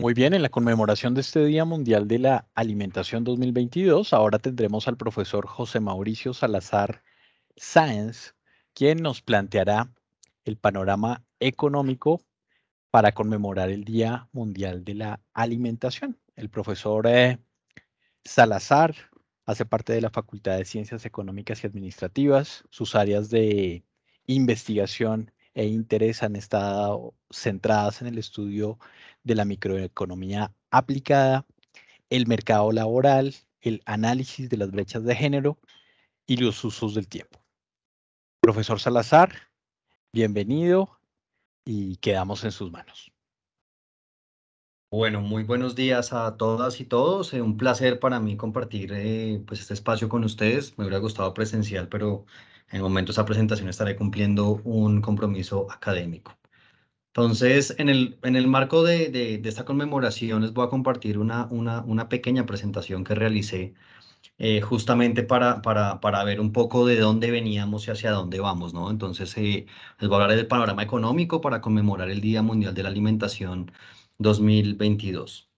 Muy bien, en la conmemoración de este Día Mundial de la Alimentación 2022, ahora tendremos al profesor José Mauricio Salazar Sáenz, quien nos planteará el panorama económico para conmemorar el Día Mundial de la Alimentación. El profesor Salazar hace parte de la Facultad de Ciencias Económicas y Administrativas. Sus áreas de investigación e interés han estado centradas en el estudio de la microeconomía aplicada, el mercado laboral, el análisis de las brechas de género y los usos del tiempo. Profesor Salazar, bienvenido y quedamos en sus manos. Bueno, muy buenos días a todas y todos. Un placer para mí compartir pues este espacio con ustedes. Me hubiera gustado presencial, pero en el momento de esa presentación estaré cumpliendo un compromiso académico. Entonces, en el marco de esta conmemoración les voy a compartir una pequeña presentación que realicé justamente para ver un poco de dónde veníamos y hacia dónde vamos, ¿no? Entonces, les voy a hablar del panorama económico para conmemorar el Día Mundial de la Alimentación 2022.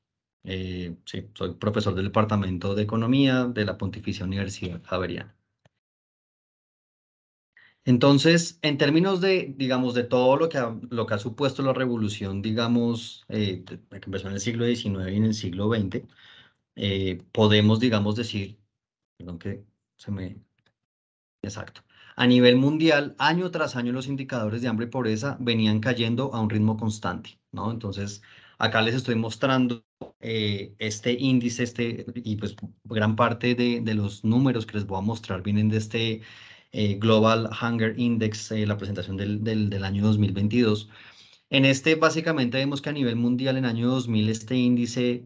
Sí, soy profesor del Departamento de Economía de la Pontificia Universidad Javeriana. Entonces, en términos de, digamos, de todo lo que ha supuesto la revolución, digamos, que empezó en el siglo XIX y en el siglo XX, podemos, digamos, decir, perdón que se me. Exacto. A nivel mundial, año tras año, los indicadores de hambre y pobreza venían cayendo a un ritmo constante, ¿no? Entonces, acá les estoy mostrando este índice, y pues gran parte de los números que les voy a mostrar vienen de este Global Hunger Index, la presentación del año 2022. En este, básicamente, vemos que a nivel mundial, en año 2000, este índice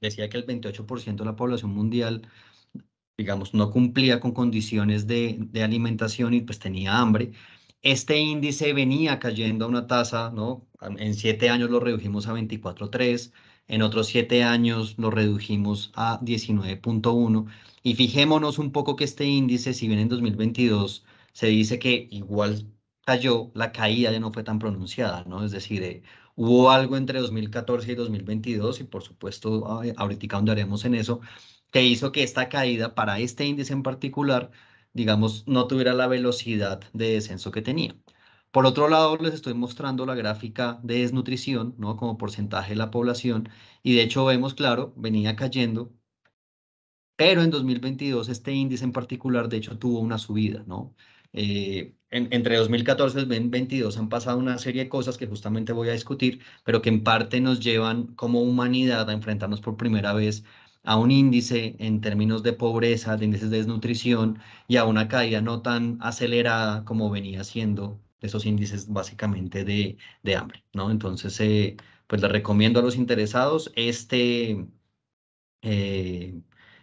decía que el 28% de la población mundial, digamos, no cumplía con condiciones de alimentación y pues tenía hambre. Este índice venía cayendo a una tasa, ¿no? En 7 años lo redujimos a 24,3, en otros 7 años lo redujimos a 19,1. Y fijémonos un poco que este índice, si bien en 2022 se dice que igual cayó, la caída ya no fue tan pronunciada, ¿no? Es decir, hubo algo entre 2014 y 2022 y por supuesto, ahorita andaremos en eso, que hizo que esta caída para este índice en particular, digamos, no tuviera la velocidad de descenso que tenía. Por otro lado, les estoy mostrando la gráfica de desnutrición, ¿no? Como porcentaje de la población, y de hecho vemos, claro, venía cayendo, pero en 2022 este índice en particular, de hecho, tuvo una subida, ¿no? Entre 2014 y 2022 han pasado una serie de cosas que justamente voy a discutir, pero que en parte nos llevan como humanidad a enfrentarnos por primera vez a un índice en términos de pobreza, de índices de desnutrición y a una caída no tan acelerada como venía siendo esos índices básicamente de hambre, ¿no? Entonces, pues les recomiendo a los interesados eh,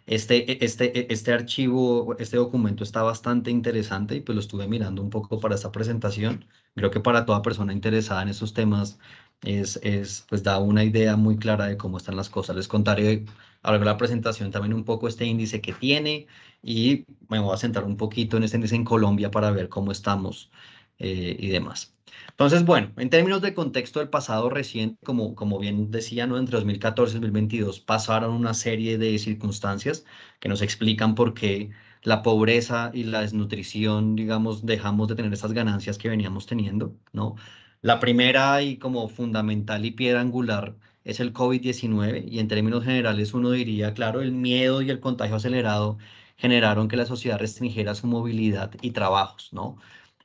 este archivo, este documento está bastante interesante y pues lo estuve mirando un poco para esta presentación. Creo que para toda persona interesada en estos temas pues da una idea muy clara de cómo están las cosas. Les contaré a lo largo de la presentación también un poco este índice que tiene y me voy a centrar un poquito en este índice en Colombia para ver cómo estamos y demás. Entonces, bueno, en términos de contexto del pasado reciente, como bien decía, ¿no? Entre 2014 y 2022 pasaron una serie de circunstancias que nos explican por qué la pobreza y la desnutrición, digamos, dejamos de tener esas ganancias que veníamos teniendo, ¿no? La primera y como fundamental y piedra angular es el COVID-19 y en términos generales uno diría, claro, el miedo y el contagio acelerado generaron que la sociedad restringiera su movilidad y trabajos, ¿no?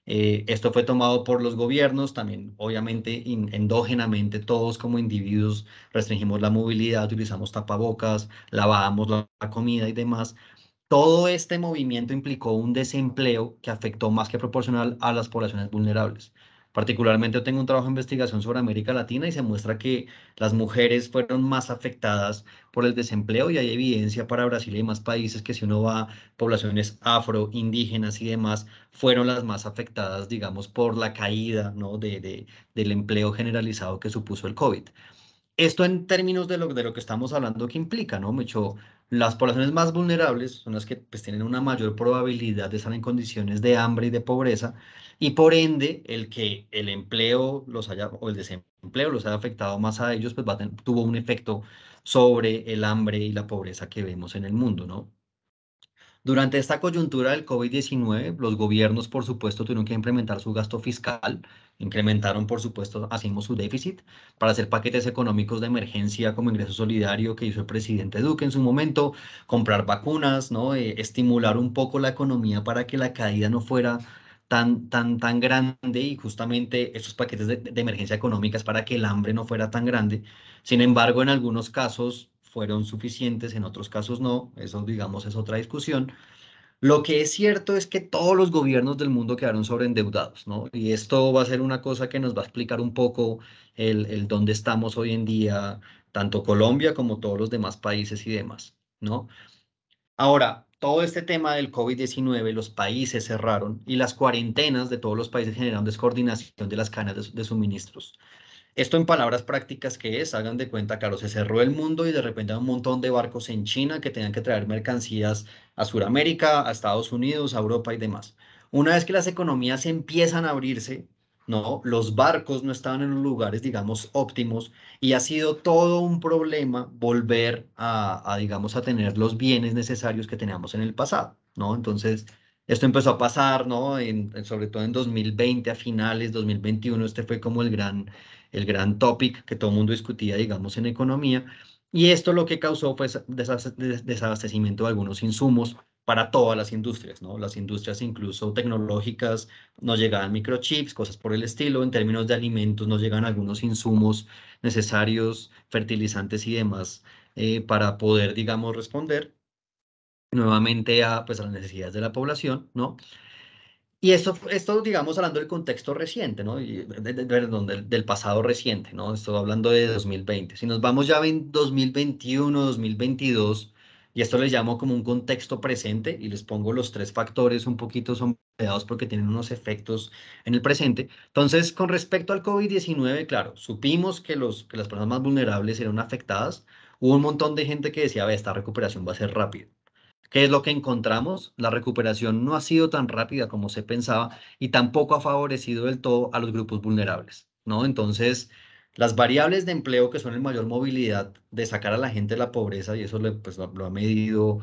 Esto fue tomado por los gobiernos, también obviamente endógenamente todos como individuos restringimos la movilidad, utilizamos tapabocas, lavábamos la comida y demás. Todo este movimiento implicó un desempleo que afectó más que proporcional a las poblaciones vulnerables. Particularmente, yo tengo un trabajo de investigación sobre América Latina y se muestra que las mujeres fueron más afectadas por el desempleo y hay evidencia para Brasil y demás países que si uno va a poblaciones afro, indígenas y demás, fueron las más afectadas, digamos, por la caída, ¿no? del empleo generalizado que supuso el COVID. Esto en términos de lo que estamos hablando, ¿qué implica, no, Mecho? Las poblaciones más vulnerables son las que pues, tienen una mayor probabilidad de estar en condiciones de hambre y de pobreza, y por ende, el que el empleo los haya, o el desempleo desempleo, los ha afectado más a ellos, pues tuvo un efecto sobre el hambre y la pobreza que vemos en el mundo, ¿no? Durante esta coyuntura del COVID-19, los gobiernos, por supuesto, tuvieron que implementar su gasto fiscal, incrementaron, por supuesto, hacemos su déficit para hacer paquetes económicos de emergencia como ingreso solidario que hizo el presidente Duque en su momento, comprar vacunas, ¿no? Estimular un poco la economía para que la caída no fuera tan grande y justamente esos paquetes de emergencia económicas para que el hambre no fuera tan grande. Sin embargo, en algunos casos fueron suficientes, en otros casos no, eso digamos es otra discusión. Lo que es cierto es que todos los gobiernos del mundo quedaron sobreendeudados, ¿no? Y esto va a ser una cosa que nos va a explicar un poco el dónde estamos hoy en día, tanto Colombia como todos los demás países y demás, ¿no? Ahora, todo este tema del COVID-19, los países cerraron y las cuarentenas de todos los países generaron descoordinación de las cadenas de suministros. Esto en palabras prácticas, ¿qué es? Hagan de cuenta, claro, se cerró el mundo y de repente hay un montón de barcos en China que tenían que traer mercancías a Sudamérica, a Estados Unidos, a Europa y demás. Una vez que las economías empiezan a abrirse, ¿no? Los barcos no estaban en los lugares, digamos, óptimos y ha sido todo un problema volver digamos, a tener los bienes necesarios que teníamos en el pasado, ¿no? Entonces, esto empezó a pasar, ¿no? Sobre todo en 2020, a finales, 2021, este fue como el gran topic que todo el mundo discutía, digamos, en economía. Y esto lo que causó fue desabastecimiento de algunos insumos para todas las industrias, ¿no? Las industrias incluso tecnológicas nos llegaban microchips, cosas por el estilo. En términos de alimentos nos llegan algunos insumos necesarios, fertilizantes y demás, para poder, digamos, responder nuevamente pues, a las necesidades de la población, ¿no? Y esto, digamos, hablando del contexto reciente, ¿no? Perdón, del pasado reciente, ¿no? Estoy hablando de 2020. Si nos vamos ya en 2021, 2022, y esto les llamo como un contexto presente, y les pongo los tres factores un poquito sombreados porque tienen unos efectos en el presente. Entonces, con respecto al COVID-19, claro, supimos que las personas más vulnerables eran afectadas. Hubo un montón de gente que decía, ve, esta recuperación va a ser rápida. ¿Qué es lo que encontramos? La recuperación no ha sido tan rápida como se pensaba y tampoco ha favorecido del todo a los grupos vulnerables, ¿no? Entonces, las variables de empleo que son en mayor movilidad de sacar a la gente de la pobreza, y eso pues, lo ha medido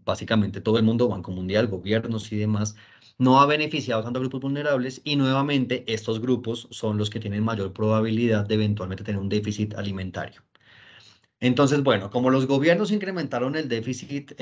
básicamente todo el mundo, Banco Mundial, gobiernos y demás, no ha beneficiado tanto a grupos vulnerables y nuevamente estos grupos son los que tienen mayor probabilidad de eventualmente tener un déficit alimentario. Entonces, bueno, como los gobiernos incrementaron el déficit,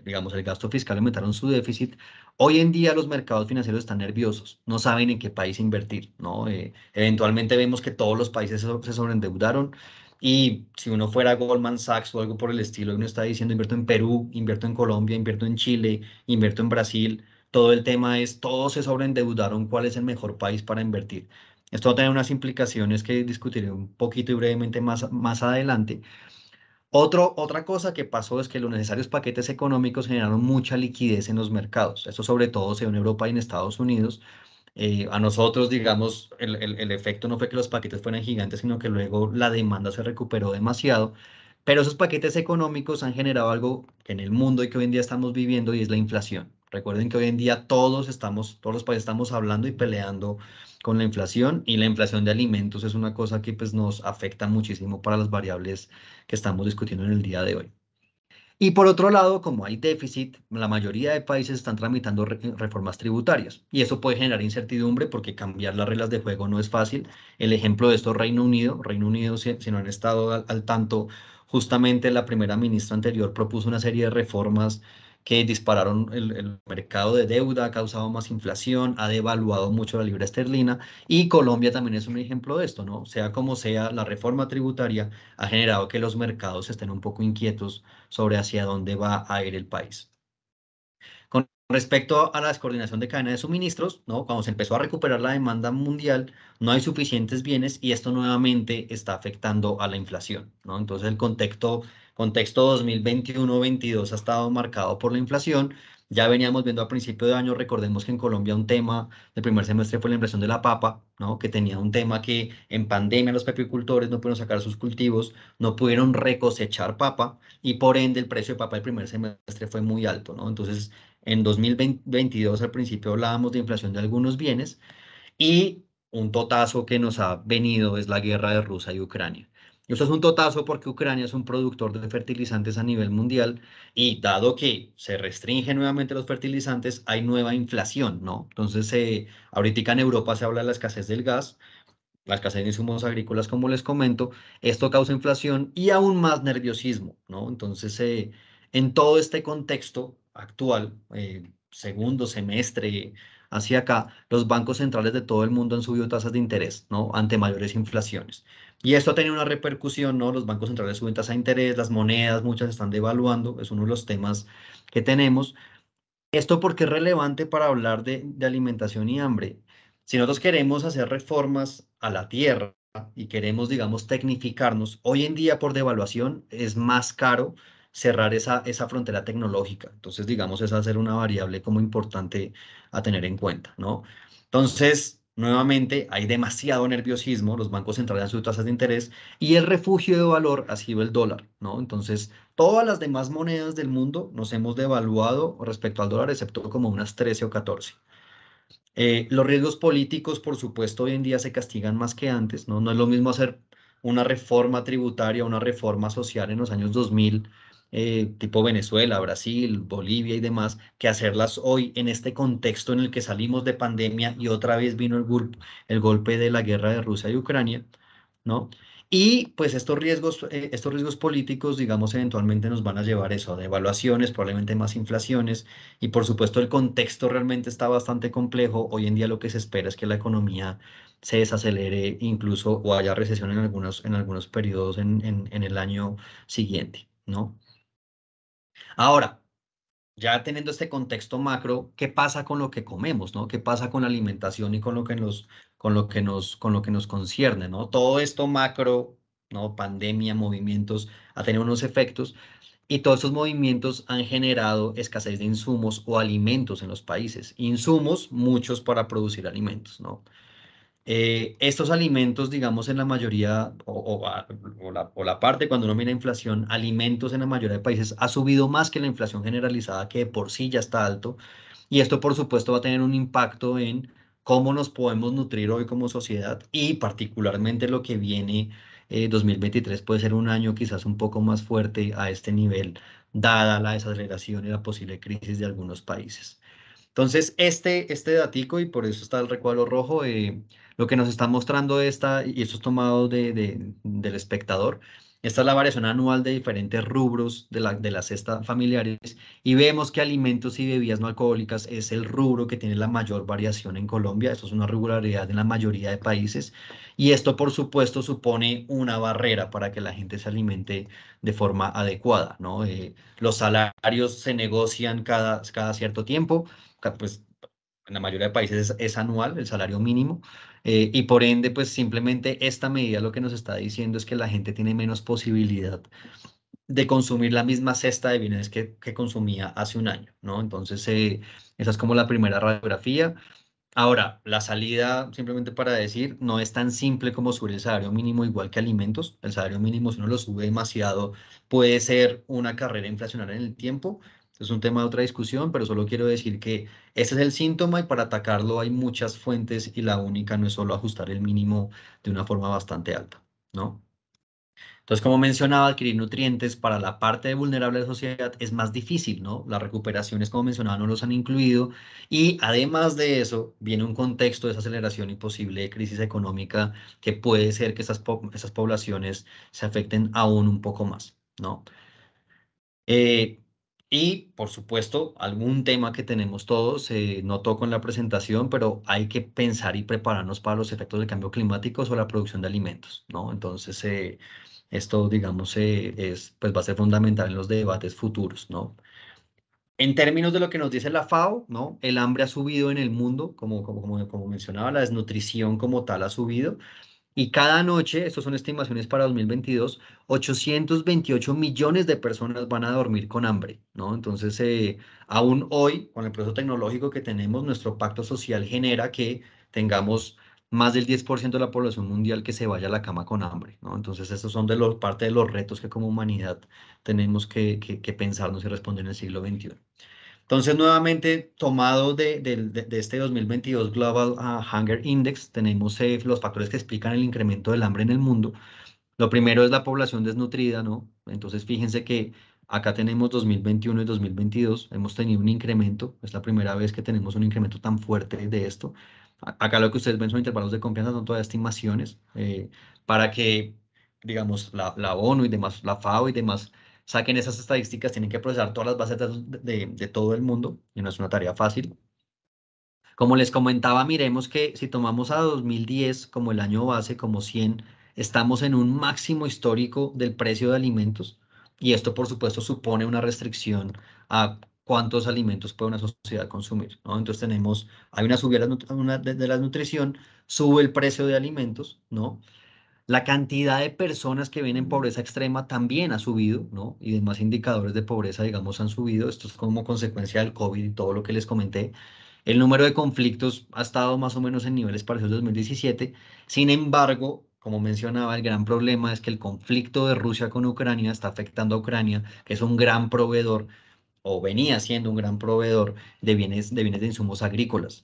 digamos, el gasto fiscal, aumentaron su déficit, hoy en día los mercados financieros están nerviosos, no saben en qué país invertir, ¿no? Eventualmente vemos que todos los países se sobreendeudaron y si uno fuera Goldman Sachs o algo por el estilo, uno está diciendo invierto en Perú, invierto en Colombia, invierto en Chile, invierto en Brasil, todo el tema es, todos se sobreendeudaron, ¿cuál es el mejor país para invertir? Esto va a tener unas implicaciones que discutiré un poquito y brevemente más adelante. Otra cosa que pasó es que los necesarios paquetes económicos generaron mucha liquidez en los mercados. Eso sobre todo se ve en Europa y en Estados Unidos. A nosotros, digamos, el efecto no fue que los paquetes fueran gigantes, sino que luego la demanda se recuperó demasiado. Pero esos paquetes económicos han generado algo que en el mundo y que hoy en día estamos viviendo y es la inflación. Recuerden que hoy en día todos los países estamos hablando y peleando con la inflación y la inflación de alimentos es una cosa que pues, nos afecta muchísimo para las variables que estamos discutiendo en el día de hoy. Y por otro lado, como hay déficit, la mayoría de países están tramitando reformas tributarias y eso puede generar incertidumbre porque cambiar las reglas de juego no es fácil. El ejemplo de esto es Reino Unido. Reino Unido, si no han estado al tanto, justamente la primera ministra anterior propuso una serie de reformas que dispararon el mercado de deuda, ha causado más inflación, ha devaluado mucho la libra esterlina y Colombia también es un ejemplo de esto, ¿no? Sea como sea, la reforma tributaria ha generado que los mercados estén un poco inquietos sobre hacia dónde va a ir el país. Con respecto a la descoordinación de cadena de suministros, ¿no? Cuando se empezó a recuperar la demanda mundial, no hay suficientes bienes y esto nuevamente está afectando a la inflación, ¿no? Entonces el contexto 2021-22 ha estado marcado por la inflación. Ya veníamos viendo a principio de año, recordemos que en Colombia un tema del primer semestre fue la inversión de la papa, ¿no? Que tenía un tema que en pandemia los pepicultores no pudieron sacar sus cultivos, no pudieron recosechar papa y por ende el precio de papa del primer semestre fue muy alto, ¿no? Entonces en 2022 al principio hablábamos de inflación de algunos bienes y un totazo que nos ha venido es la guerra de Rusia y Ucrania. Esto es un totazo porque Ucrania es un productor de fertilizantes a nivel mundial y dado que se restringen nuevamente los fertilizantes, hay nueva inflación, ¿no? Entonces, ahorita en Europa se habla de la escasez del gas, la escasez de insumos agrícolas, como les comento, esto causa inflación y aún más nerviosismo, ¿no? Entonces, en todo este contexto actual, segundo semestre hacia acá, los bancos centrales de todo el mundo han subido tasas de interés, ¿no? Ante mayores inflaciones. Y esto ha tenido una repercusión, ¿no? Los bancos centrales suben tasa de interés, las monedas, muchas están devaluando, es uno de los temas que tenemos. Esto porque es relevante para hablar de alimentación y hambre. Si nosotros queremos hacer reformas a la tierra y queremos, digamos, tecnificarnos, hoy en día por devaluación es más caro cerrar esa frontera tecnológica. Entonces, digamos, esa va a ser una variable como importante a tener en cuenta, ¿no? Entonces, nuevamente, hay demasiado nerviosismo, los bancos centrales en sus tasas de interés y el refugio de valor ha sido el dólar, ¿no? Entonces, todas las demás monedas del mundo nos hemos devaluado respecto al dólar, excepto como unas 13 o 14. Los riesgos políticos, por supuesto, hoy en día se castigan más que antes, ¿no? No es lo mismo hacer una reforma tributaria, una reforma social en los años 2000, tipo Venezuela, Brasil, Bolivia y demás, que hacerlas hoy en este contexto en el que salimos de pandemia y otra vez vino el golpe de la guerra de Rusia y Ucrania, ¿no? Y pues estos riesgos políticos, digamos, eventualmente nos van a llevar eso, a devaluaciones, probablemente más inflaciones, y por supuesto el contexto realmente está bastante complejo. Hoy en día lo que se espera es que la economía se desacelere incluso o haya recesión en algunos periodos en el año siguiente, ¿no? Ahora, ya teniendo este contexto macro, ¿qué pasa con lo que comemos, ¿no? ¿Qué pasa con la alimentación y con lo que nos concierne, ¿no? Todo esto macro, ¿no? Pandemia, movimientos, ha tenido unos efectos y todos estos movimientos han generado escasez de insumos o alimentos en los países. Insumos, muchos para producir alimentos, ¿no? Estos alimentos, digamos, en la mayoría, o la parte cuando uno mira inflación, alimentos en la mayoría de países ha subido más que la inflación generalizada, que de por sí ya está alto. Y esto, por supuesto, va a tener un impacto en cómo nos podemos nutrir hoy como sociedad y particularmente lo que viene, 2023 puede ser un año quizás un poco más fuerte a este nivel, dada la desaceleración y la posible crisis de algunos países. Entonces, este datico, y por eso está el recuadro rojo, lo que nos está mostrando y esto es tomado del espectador, esta es la variación anual de diferentes rubros de la cesta familiares, y vemos que alimentos y bebidas no alcohólicas es el rubro que tiene la mayor variación en Colombia. Esto es una regularidad en la mayoría de países, y esto, por supuesto, supone una barrera para que la gente se alimente de forma adecuada, ¿no? Los salarios se negocian cada cierto tiempo, pues en la mayoría de países es anual el salario mínimo, y por ende pues simplemente esta medida lo que nos está diciendo es que la gente tiene menos posibilidad de consumir la misma cesta de bienes que consumía hace un año, ¿no? Entonces, esa es como la primera radiografía. Ahora, la salida, simplemente para decir, no es tan simple como subir el salario mínimo igual que alimentos. El salario mínimo, si uno lo sube demasiado, puede ser una carrera inflacionaria en el tiempo. Es un tema de otra discusión, pero solo quiero decir que ese es el síntoma y para atacarlo hay muchas fuentes y la única no es solo ajustar el mínimo de una forma bastante alta, ¿no? Entonces, como mencionaba, adquirir nutrientes para la parte vulnerable de la sociedad es más difícil, ¿no? Las recuperaciones, como mencionaba, no los han incluido. Y además de eso, viene un contexto de desaceleración y posible crisis económica que puede ser que esas poblaciones se afecten aún un poco más, ¿no? Eh, y, por supuesto, algún tema que tenemos todos, no toco en la presentación, pero hay que pensar y prepararnos para los efectos del cambio climático sobre la producción de alimentos, ¿no? Entonces, esto, digamos, pues va a ser fundamental en los debates futuros, ¿no? En términos de lo que nos dice la FAO, ¿no? El hambre ha subido en el mundo, como mencionaba, la desnutrición como tal ha subido. Y cada noche, estas son estimaciones para 2022, 828 millones de personas van a dormir con hambre, ¿no? Entonces, aún hoy, con el proceso tecnológico que tenemos, nuestro pacto social genera que tengamos más del 10% de la población mundial que se vaya a la cama con hambre, ¿no? Entonces, estos son parte de los retos que como humanidad tenemos que pensarnos y responder en el siglo XXI. Entonces, nuevamente, tomado de este 2022 Global Hunger Index, tenemos los factores que explican el incremento del hambre en el mundo. Lo primero es la población desnutrida, ¿no? Entonces, fíjense que acá tenemos 2021 y 2022, hemos tenido un incremento, es la primera vez que tenemos un incremento tan fuerte de esto. Acá lo que ustedes ven son intervalos de confianza, son todas estimaciones, para que, digamos, la ONU y demás, la FAO y demás, saquen esas estadísticas, tienen que procesar todas las bases de datos de todo el mundo, y no es una tarea fácil. Como les comentaba, miremos que si tomamos a 2010 como el año base, como 100, estamos en un máximo histórico del precio de alimentos y esto, por supuesto, supone una restricción a cuántos alimentos puede una sociedad consumir, ¿no? Entonces hay una subida de la nutrición, sube el precio de alimentos, ¿no? La cantidad de personas que viven en pobreza extrema también ha subido, ¿no? Y demás indicadores de pobreza, digamos, han subido. Esto es como consecuencia del COVID y todo lo que les comenté. El número de conflictos ha estado más o menos en niveles parecidos al 2017. Sin embargo, como mencionaba, el gran problema es que el conflicto de Rusia con Ucrania está afectando a Ucrania, que es un gran proveedor o venía siendo un gran proveedor de bienes de insumos agrícolas,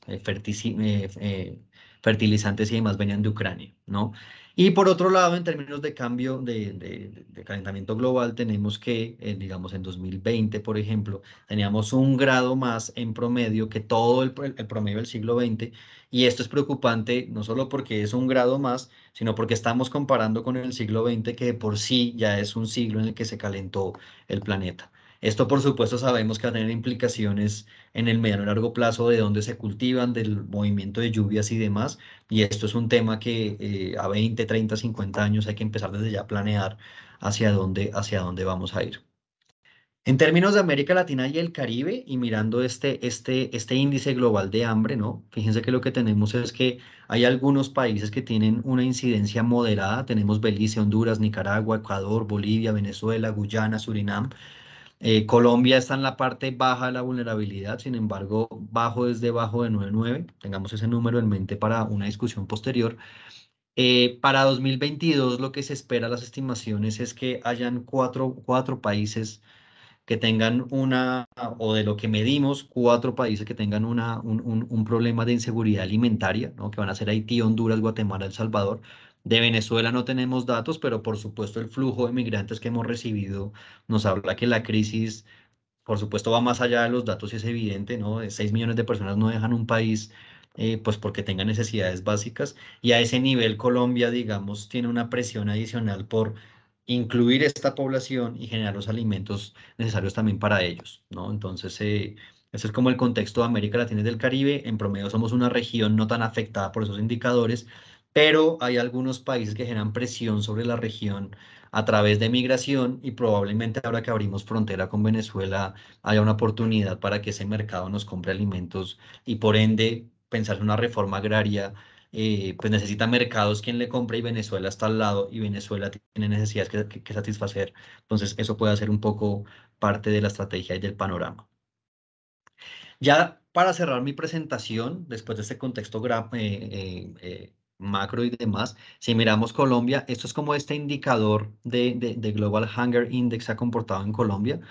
fertilizantes y demás venían de Ucrania, ¿no? Y por otro lado, en términos de cambio de calentamiento global, tenemos que, digamos, en 2020, por ejemplo, teníamos 1 grado más en promedio que todo el promedio del siglo XX, y esto es preocupante no solo porque es 1 grado más, sino porque estamos comparando con el siglo XX, que de por sí ya es un siglo en el que se calentó el planeta. Esto, por supuesto, sabemos que va a tener implicaciones en el mediano y largo plazo de dónde se cultivan, del movimiento de lluvias y demás. Y esto es un tema que a 20, 30, 50 años hay que empezar desde ya a planear hacia dónde vamos a ir. En términos de América Latina y el Caribe, y mirando este índice global de hambre, ¿no? Fíjense que lo que tenemos es que hay algunos países que tienen una incidencia moderada. Tenemos Belice, Honduras, Nicaragua, Ecuador, Bolivia, Venezuela, Guyana, Surinam. Colombia está en la parte baja de la vulnerabilidad, sin embargo, bajo es debajo de 9,9. Tengamos ese número en mente para una discusión posterior. Para 2022, lo que se espera, las estimaciones, es que hayan cuatro países que tengan o de lo que medimos, 4 países que tengan un problema de inseguridad alimentaria, ¿no? Que van a ser Haití, Honduras, Guatemala, El Salvador. De Venezuela no tenemos datos, pero por supuesto el flujo de migrantes que hemos recibido nos habla que la crisis, por supuesto, va más allá de los datos y es evidente, ¿no? 6 millones de personas no dejan un país, pues porque tengan necesidades básicas. Y a ese nivel Colombia, digamos, tiene una presión adicional por incluir esta población y generar los alimentos necesarios también para ellos, ¿no? Entonces, ese es como el contexto de América Latina y del Caribe. En promedio somos una región no tan afectada por esos indicadores, pero hay algunos países que generan presión sobre la región a través de migración y probablemente ahora que abrimos frontera con Venezuela haya una oportunidad para que ese mercado nos compre alimentos y por ende pensar en una reforma agraria, pues necesita mercados quien le compre y Venezuela está al lado y Venezuela tiene necesidades que satisfacer. Entonces eso puede ser un poco parte de la estrategia y del panorama. Ya para cerrar mi presentación, después de este contexto macro y demás, si miramos Colombia, esto es como este indicador de Global Hunger Index se ha comportado en Colombia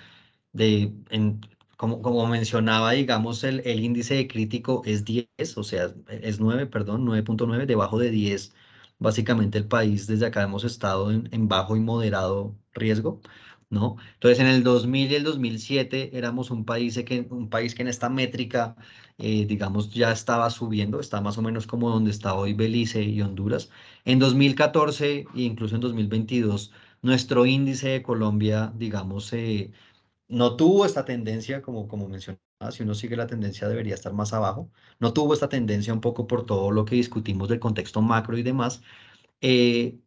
de, en- como mencionaba, digamos, el índice de crítico es 10, o sea, es 9, perdón, 9,9, debajo de 10. Básicamente el país desde acá hemos estado en bajo y moderado riesgo, ¿no? Entonces en el 2000 y el 2007 éramos un país que en esta métrica, digamos, ya estaba subiendo, está más o menos como donde está hoy Belice y Honduras. En 2014 e incluso en 2022, nuestro índice de Colombia, digamos, no tuvo esta tendencia, como mencionaba, si uno sigue la tendencia debería estar más abajo. No tuvo esta tendencia un poco por todo lo que discutimos del contexto macro y demás,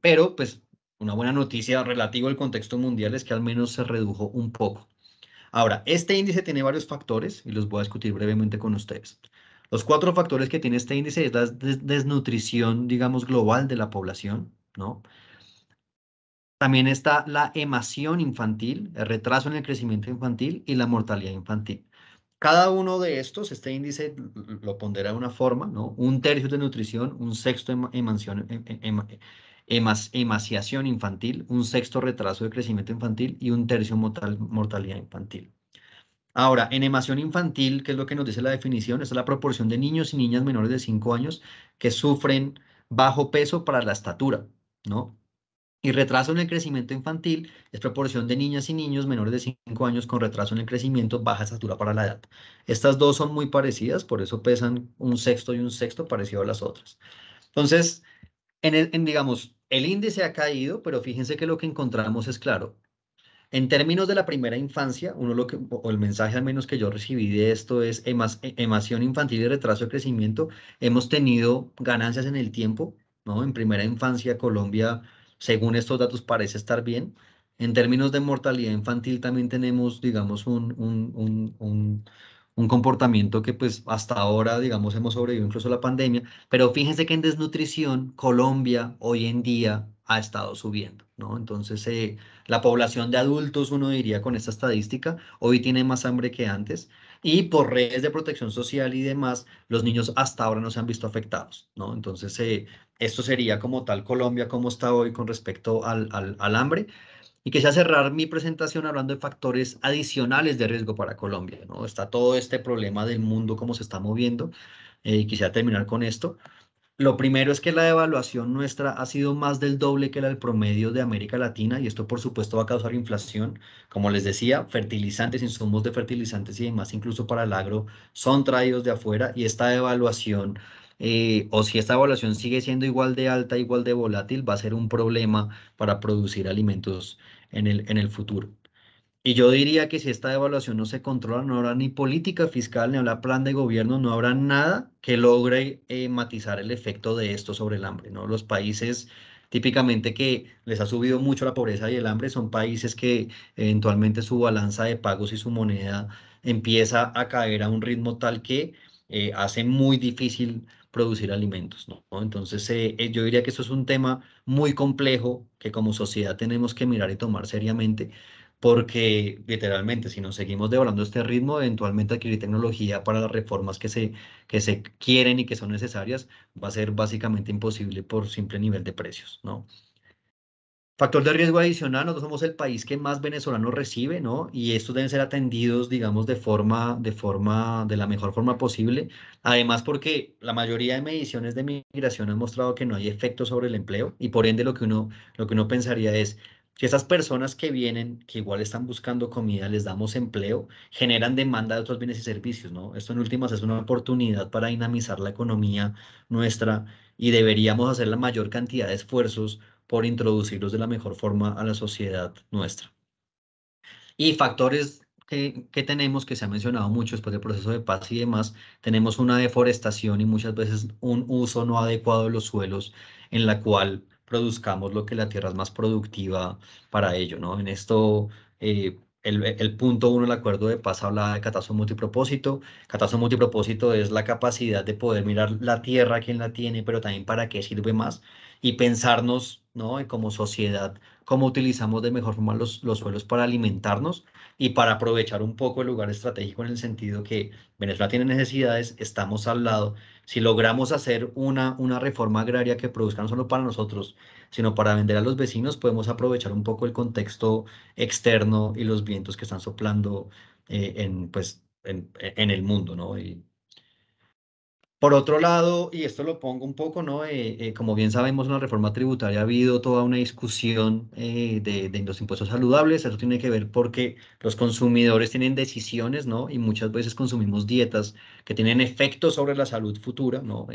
pero pues una buena noticia relativo al contexto mundial es que al menos se redujo un poco. Ahora, este índice tiene varios factores y los voy a discutir brevemente con ustedes. Los 4 factores que tiene este índice es la desnutrición, digamos, global de la población, ¿no? También está la emación infantil, el retraso en el crecimiento infantil y la mortalidad infantil. Cada uno de estos, este índice lo pondera de una forma, ¿no? 1/3 de nutrición, 1/6 emaciación infantil, 1/6 retraso de crecimiento infantil y 1/3 mortalidad infantil. Ahora, en emación infantil, ¿qué es lo que nos dice la definición? Esta es la proporción de niños y niñas menores de 5 años que sufren bajo peso para la estatura, ¿no? Y retraso en el crecimiento infantil es proporción de niñas y niños menores de 5 años con retraso en el crecimiento, baja estatura para la edad. Estas dos son muy parecidas, por eso pesan un sexto y un sexto parecido a las otras. Entonces, digamos, el índice ha caído, pero fíjense que lo que encontramos es claro. En términos de la primera infancia, uno lo que, o el mensaje al menos que yo recibí de esto es emación infantil y retraso de crecimiento. Hemos tenido ganancias en el tiempo, ¿no? En primera infancia, Colombia, según estos datos, parece estar bien. En términos de mortalidad infantil, también tenemos, digamos, un comportamiento que, pues, hasta ahora, digamos, hemos sobrevivido incluso a la pandemia. Pero fíjense que en desnutrición, Colombia hoy en día ha estado subiendo, ¿no? Entonces, la población de adultos, uno diría con esta estadística, hoy tiene más hambre que antes y por redes de protección social y demás, los niños hasta ahora no se han visto afectados, ¿no? Entonces, esto sería como tal Colombia, cómo está hoy con respecto al hambre. Y quisiera cerrar mi presentación hablando de factores adicionales de riesgo para Colombia, ¿no? Está todo este problema del mundo, cómo se está moviendo. Y quisiera terminar con esto. Lo primero es que la devaluación nuestra ha sido más del doble que la del promedio de América Latina y esto por supuesto va a causar inflación. Como les decía, fertilizantes, insumos de fertilizantes y demás, incluso para el agro, son traídos de afuera y esta devaluación, o si esta devaluación sigue siendo igual de alta, igual de volátil, va a ser un problema para producir alimentos en el futuro. Y yo diría que si esta devaluación no se controla, no habrá ni política fiscal, ni habrá plan de gobierno, no habrá nada que logre matizar el efecto de esto sobre el hambre, ¿no? Los países típicamente que les ha subido mucho la pobreza y el hambre son países que eventualmente su balanza de pagos y su moneda empieza a caer a un ritmo tal que hace muy difícil producir alimentos, ¿no? Entonces, yo diría que esto es un tema muy complejo que como sociedad tenemos que mirar y tomar seriamente porque literalmente si nos seguimos devorando este ritmo, eventualmente adquirir tecnología para las reformas que se quieren y que son necesarias va a ser básicamente imposible por simple nivel de precios, ¿no? Factor de riesgo adicional, nosotros somos el país que más venezolanos recibe, ¿no? Y estos deben ser atendidos, digamos, de la mejor forma posible. Además, porque la mayoría de mediciones de migración han mostrado que no hay efecto sobre el empleo y por ende lo que uno pensaría es, si estas personas que vienen, que igual están buscando comida, les damos empleo, generan demanda de otros bienes y servicios, ¿no? Esto en últimas es una oportunidad para dinamizar la economía nuestra y deberíamos hacer la mayor cantidad de esfuerzos por introducirlos de la mejor forma a la sociedad nuestra. Y factores que tenemos, que se ha mencionado mucho después del proceso de paz y demás, tenemos una deforestación y muchas veces un uso no adecuado de los suelos en la cual produzcamos lo que la tierra es más productiva para ello, ¿no? En esto, el punto uno del acuerdo de paz habla de catastro multipropósito. Catastro multipropósito es la capacidad de poder mirar la tierra, quién la tiene, pero también para qué sirve más y pensarnos, ¿no? Como sociedad cómo utilizamos de mejor forma los suelos para alimentarnos y para aprovechar un poco el lugar estratégico en el sentido que Venezuela tiene necesidades, estamos al lado. Si logramos hacer una reforma agraria que produzca no solo para nosotros, sino para vender a los vecinos, podemos aprovechar un poco el contexto externo y los vientos que están soplando en el mundo, ¿no? Por otro lado, y esto lo pongo un poco, ¿no? Como bien sabemos, en la reforma tributaria ha habido toda una discusión de los impuestos saludables. Eso tiene que ver porque los consumidores tienen decisiones, ¿no? Y muchas veces consumimos dietas que tienen efectos sobre la salud futura, ¿no?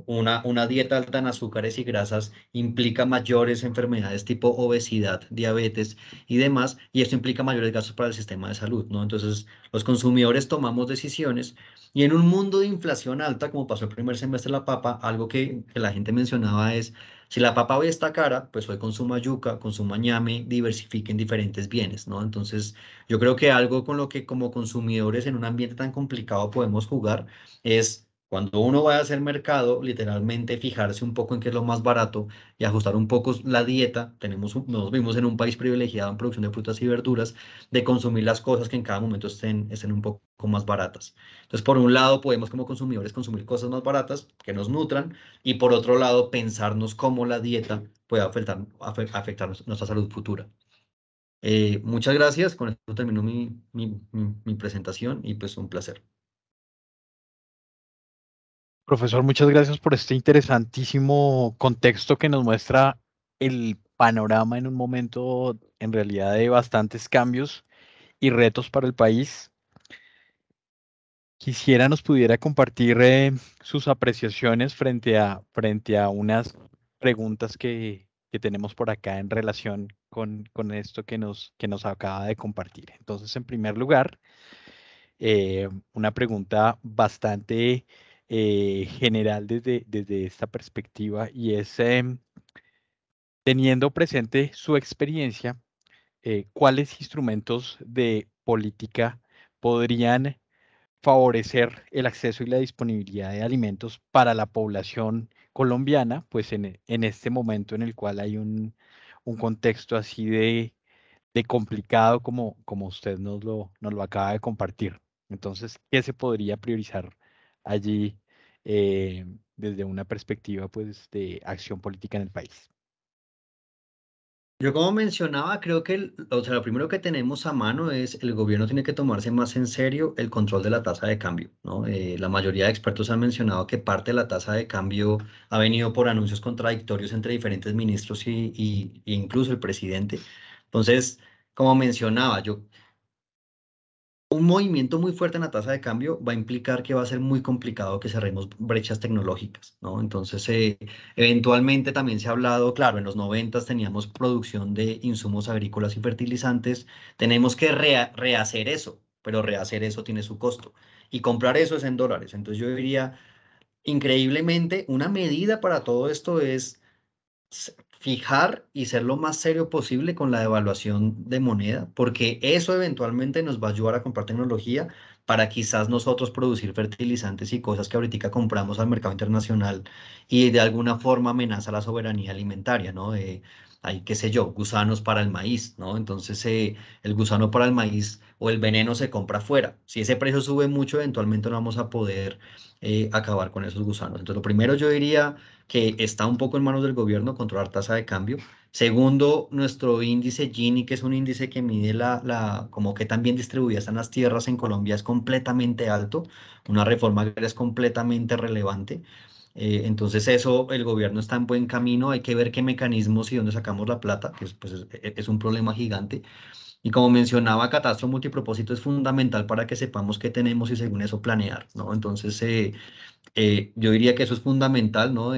Una dieta alta en azúcares y grasas implica mayores enfermedades tipo obesidad, diabetes y demás, y esto implica mayores gastos para el sistema de salud, ¿no? Entonces, los consumidores tomamos decisiones y en un mundo de inflación alta, como pasó el primer semestre de la papa, algo que la gente mencionaba es, si la papa hoy está cara, pues hoy consuma yuca, consuma ñame, diversifiquen diferentes bienes, ¿no? Entonces, yo creo que algo con lo que como consumidores en un ambiente tan complicado podemos jugar es cuando uno va a hacer mercado, literalmente fijarse un poco en qué es lo más barato y ajustar un poco la dieta. Nos vivimos en un país privilegiado en producción de frutas y verduras, de consumir las cosas que en cada momento estén un poco más baratas. Entonces, por un lado, podemos como consumidores consumir cosas más baratas que nos nutran y por otro lado, pensarnos cómo la dieta puede afectar nuestra salud futura. Muchas gracias, con esto termino mi presentación y pues un placer. Profesor, muchas gracias por este interesantísimo contexto que nos muestra el panorama en un momento en realidad de bastantes cambios y retos para el país. Quisiera nos pudiera compartir sus apreciaciones frente a unas preguntas que tenemos por acá en relación con esto que nos acaba de compartir. Entonces, en primer lugar, una pregunta bastante general desde esta perspectiva y es, teniendo presente su experiencia, ¿cuáles instrumentos de política podrían favorecer el acceso y la disponibilidad de alimentos para la población colombiana, pues en este momento en el cual hay un contexto así de complicado como usted nos lo acaba de compartir? Entonces, ¿qué se podría priorizar allí desde una perspectiva pues de acción política en el país? Yo como mencionaba, creo que o sea, lo primero que tenemos a mano es el gobierno tiene que tomarse más en serio el control de la tasa de cambio, ¿no? La mayoría de expertos han mencionado que parte de la tasa de cambio ha venido por anuncios contradictorios entre diferentes ministros y incluso el presidente. Entonces, como mencionaba, yo un movimiento muy fuerte en la tasa de cambio va a implicar que va a ser muy complicado que cerremos brechas tecnológicas, ¿no? Entonces, eventualmente también se ha hablado, claro, en los 90 teníamos producción de insumos agrícolas y fertilizantes, tenemos que rehacer eso, pero rehacer eso tiene su costo. Y comprar eso es en dólares. Entonces, yo diría, increíblemente, una medida para todo esto es fijar y ser lo más serio posible con la devaluación de moneda, porque eso eventualmente nos va a ayudar a comprar tecnología para quizás nosotros producir fertilizantes y cosas que ahorita compramos al mercado internacional y de alguna forma amenaza la soberanía alimentaria, ¿no? Hay, qué sé yo, gusanos para el maíz, ¿no? Entonces, el gusano para el maíz o el veneno se compra afuera. Si ese precio sube mucho, eventualmente no vamos a poder acabar con esos gusanos. Entonces, lo primero yo diría que está un poco en manos del gobierno controlar tasa de cambio. Segundo, nuestro índice Gini, que es un índice que mide como que tan bien distribuidas están las tierras en Colombia, es completamente alto. Una reforma agraria es completamente relevante. Entonces eso, el gobierno está en buen camino. Hay que ver qué mecanismos y dónde sacamos la plata, que pues, es un problema gigante. Y como mencionaba, catastro multipropósito es fundamental para que sepamos qué tenemos y según eso planear, ¿no? Entonces, yo diría que eso es fundamental, ¿no?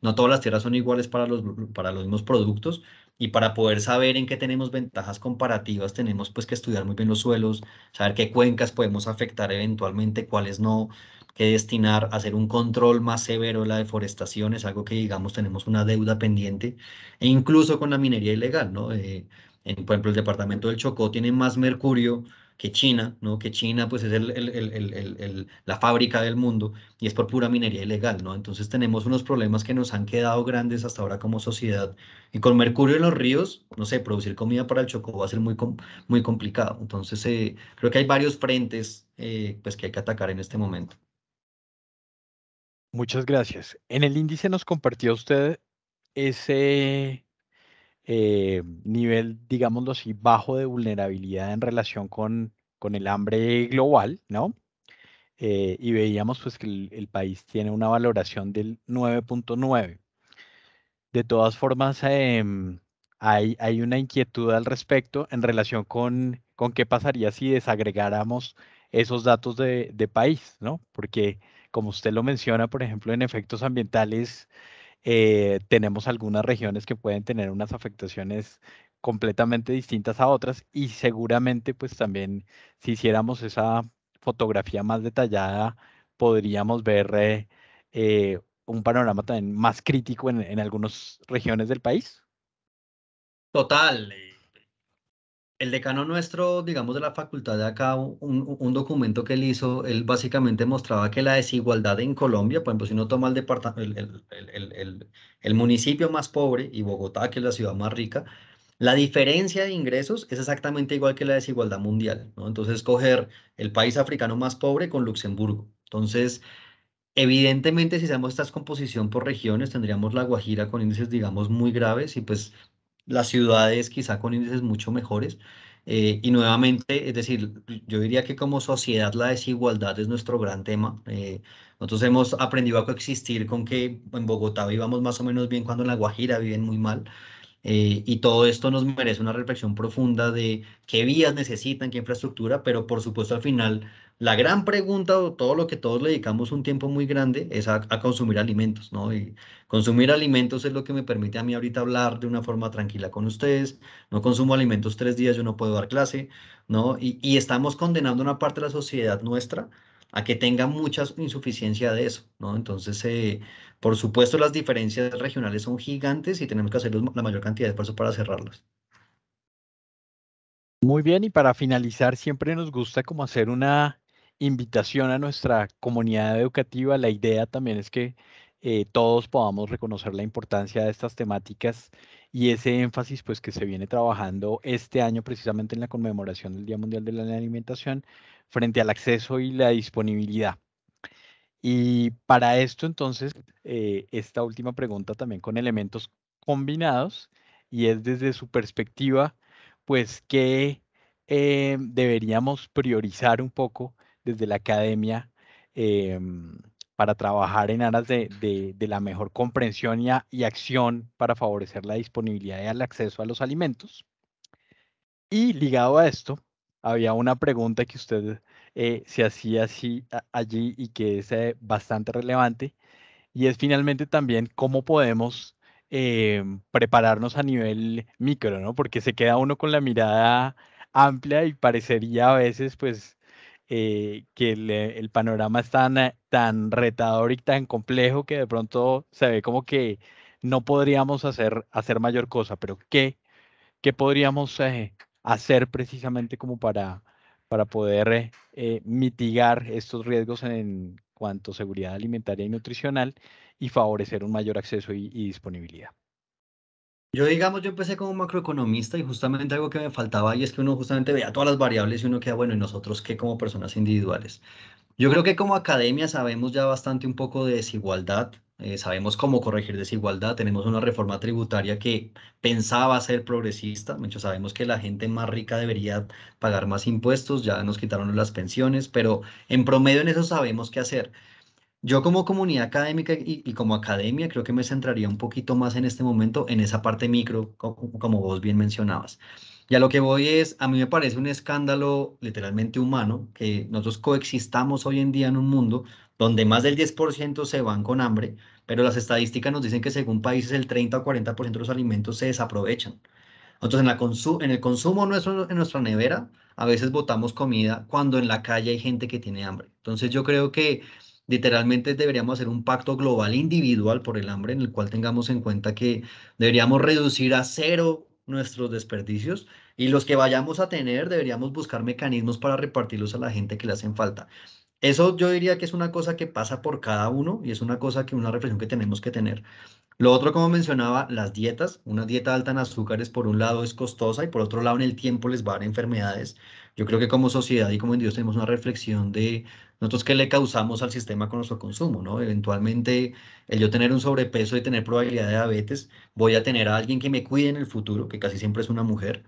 No todas las tierras son iguales para los mismos productos y para poder saber en qué tenemos ventajas comparativas tenemos pues que estudiar muy bien los suelos, saber qué cuencas podemos afectar eventualmente, cuáles no, qué destinar, hacer un control más severo de la deforestación, es algo que digamos tenemos una deuda pendiente e incluso con la minería ilegal, ¿no? Por ejemplo, el departamento del Chocó tiene más mercurio que China, ¿no? Que China pues es la fábrica del mundo y es por pura minería ilegal, ¿no? Entonces tenemos unos problemas que nos han quedado grandes hasta ahora como sociedad. Y con mercurio en los ríos, no sé, producir comida para el Chocó va a ser muy complicado. Entonces creo que hay varios frentes pues que hay que atacar en este momento. Muchas gracias. En el índice nos compartió usted ese nivel, digámoslo así, bajo de vulnerabilidad en relación con el hambre global, ¿no? Y veíamos pues que el país tiene una valoración del 9.9. De todas formas, hay una inquietud al respecto en relación con qué pasaría si desagregáramos esos datos de país, ¿no? Porque como usted lo menciona, por ejemplo, en efectos ambientales, tenemos algunas regiones que pueden tener unas afectaciones completamente distintas a otras y seguramente pues también si hiciéramos esa fotografía más detallada podríamos ver un panorama también más crítico en algunas regiones del país. Total. El decano nuestro, digamos, de la facultad de acá, un documento que él hizo, él básicamente mostraba que la desigualdad en Colombia, por ejemplo, si uno toma el municipio más pobre y Bogotá, que es la ciudad más rica, la diferencia de ingresos es exactamente igual que la desigualdad mundial, ¿no? Entonces, coger el país africano más pobre con Luxemburgo. Entonces, evidentemente, si hacemos esta composición por regiones, tendríamos La Guajira con índices, digamos, muy graves y pues las ciudades quizá con índices mucho mejores. Y nuevamente, es decir, yo diría que como sociedad la desigualdad es nuestro gran tema. Nosotros hemos aprendido a coexistir con que en Bogotá vivamos más o menos bien cuando en La Guajira viven muy mal. Y todo esto nos merece una reflexión profunda de qué vías necesitan, qué infraestructura, pero por supuesto al final la gran pregunta o todo lo que todos le dedicamos un tiempo muy grande es a consumir alimentos, ¿no? Y consumir alimentos es lo que me permite a mí ahorita hablar de una forma tranquila con ustedes. No consumo alimentos 3 días, yo no puedo dar clase, ¿no? Y estamos condenando una parte de la sociedad nuestra a que tenga mucha insuficiencia de eso, ¿no? Entonces, por supuesto, las diferencias regionales son gigantes y tenemos que hacer la mayor cantidad de esfuerzo para cerrarlas. Muy bien, y para finalizar, siempre nos gusta como hacer una invitación a nuestra comunidad educativa. La idea también es que todos podamos reconocer la importancia de estas temáticas y ese énfasis pues que se viene trabajando este año precisamente en la conmemoración del Día Mundial de la Alimentación frente al acceso y la disponibilidad. Y para esto, entonces, esta última pregunta también con elementos combinados, y es desde su perspectiva, pues, ¿qué deberíamos priorizar un poco desde la academia para trabajar en aras de la mejor comprensión y acción para favorecer la disponibilidad y el acceso a los alimentos? Y ligado a esto, había una pregunta que usted se hacía allí y que es bastante relevante, y es finalmente también cómo podemos prepararnos a nivel micro, ¿no? Porque se queda uno con la mirada amplia y parecería a veces, pues, que el panorama es tan retador y tan complejo que de pronto se ve como que no podríamos hacer mayor cosa, pero ¿qué podríamos hacer precisamente como para poder mitigar estos riesgos en cuanto a seguridad alimentaria y nutricional y favorecer un mayor acceso y disponibilidad? Yo, digamos, yo empecé como macroeconomista y justamente algo que me faltaba y es que uno justamente veía todas las variables y uno queda, bueno, ¿y nosotros qué como personas individuales? Yo creo que como academia sabemos ya bastante un poco de desigualdad, sabemos cómo corregir desigualdad, tenemos una reforma tributaria que pensaba ser progresista, de hecho sabemos que la gente más rica debería pagar más impuestos, ya nos quitaron las pensiones, pero en promedio en eso sabemos qué hacer. Yo como comunidad académica y como academia creo que me centraría un poquito más en este momento en esa parte micro, como vos bien mencionabas. Y a lo que voy es, a mí me parece un escándalo literalmente humano que nosotros coexistamos hoy en día en un mundo donde más del 10% se van con hambre, pero las estadísticas nos dicen que según países el 30 o 40% de los alimentos se desaprovechan. Nosotros en el consumo nuestro, en nuestra nevera, a veces botamos comida cuando en la calle hay gente que tiene hambre. Entonces yo creo que literalmente deberíamos hacer un pacto global individual por el hambre en el cual tengamos en cuenta que deberíamos reducir a cero nuestros desperdicios y los que vayamos a tener deberíamos buscar mecanismos para repartirlos a la gente que le hacen falta. Eso yo diría que es una cosa que pasa por cada uno y es una cosa que una reflexión que tenemos que tener. Lo otro, como mencionaba, las dietas. Una dieta alta en azúcares, por un lado, es costosa y por otro lado, en el tiempo les va a dar enfermedades. Yo creo que como sociedad y como individuos tenemos una reflexión de nosotros qué le causamos al sistema con nuestro consumo, ¿no? Eventualmente, el yo tener un sobrepeso y tener probabilidad de diabetes, voy a tener a alguien que me cuide en el futuro, que casi siempre es una mujer,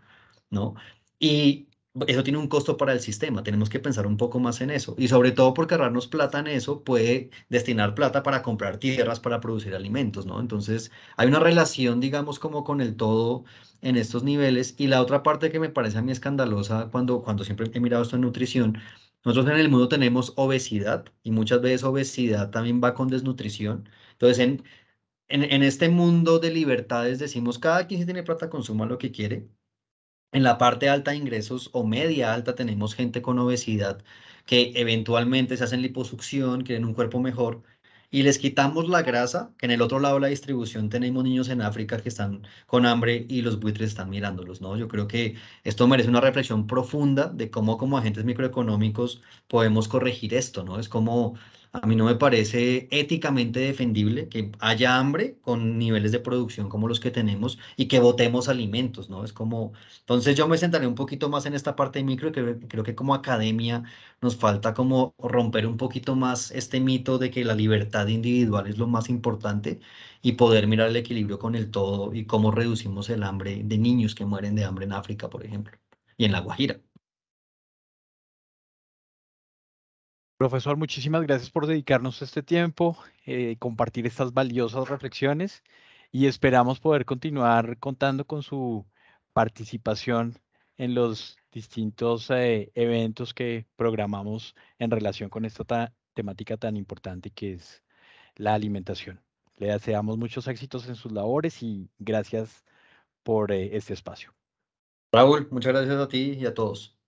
¿no? Y eso tiene un costo para el sistema, tenemos que pensar un poco más en eso. Y sobre todo porque ahorrarnos plata en eso puede destinar plata para comprar tierras para producir alimentos, ¿no? Entonces, hay una relación, digamos, como con el todo en estos niveles. Y la otra parte que me parece a mí escandalosa cuando siempre he mirado esto en nutrición, nosotros en el mundo tenemos obesidad y muchas veces obesidad también va con desnutrición. Entonces, en este mundo de libertades decimos, cada quien si tiene plata consuma lo que quiere. En la parte alta de ingresos o media alta tenemos gente con obesidad que eventualmente se hacen liposucción, quieren un cuerpo mejor y les quitamos la grasa, que en el otro lado de la distribución tenemos niños en África que están con hambre y los buitres están mirándolos, ¿no? Yo creo que esto merece una reflexión profunda de cómo como agentes microeconómicos podemos corregir esto, ¿no? Es como A mí no me parece éticamente defendible que haya hambre con niveles de producción como los que tenemos y que botemos alimentos, ¿no? Es como, entonces yo me sentaré un poquito más en esta parte de micro y creo que como academia nos falta como romper un poquito más este mito de que la libertad individual es lo más importante y poder mirar el equilibrio con el todo y cómo reducimos el hambre de niños que mueren de hambre en África, por ejemplo, y en La Guajira. Profesor, muchísimas gracias por dedicarnos este tiempo, compartir estas valiosas reflexiones y esperamos poder continuar contando con su participación en los distintos eventos que programamos en relación con esta temática tan importante que es la alimentación. Le deseamos muchos éxitos en sus labores y gracias por este espacio. Raúl, muchas gracias a ti y a todos.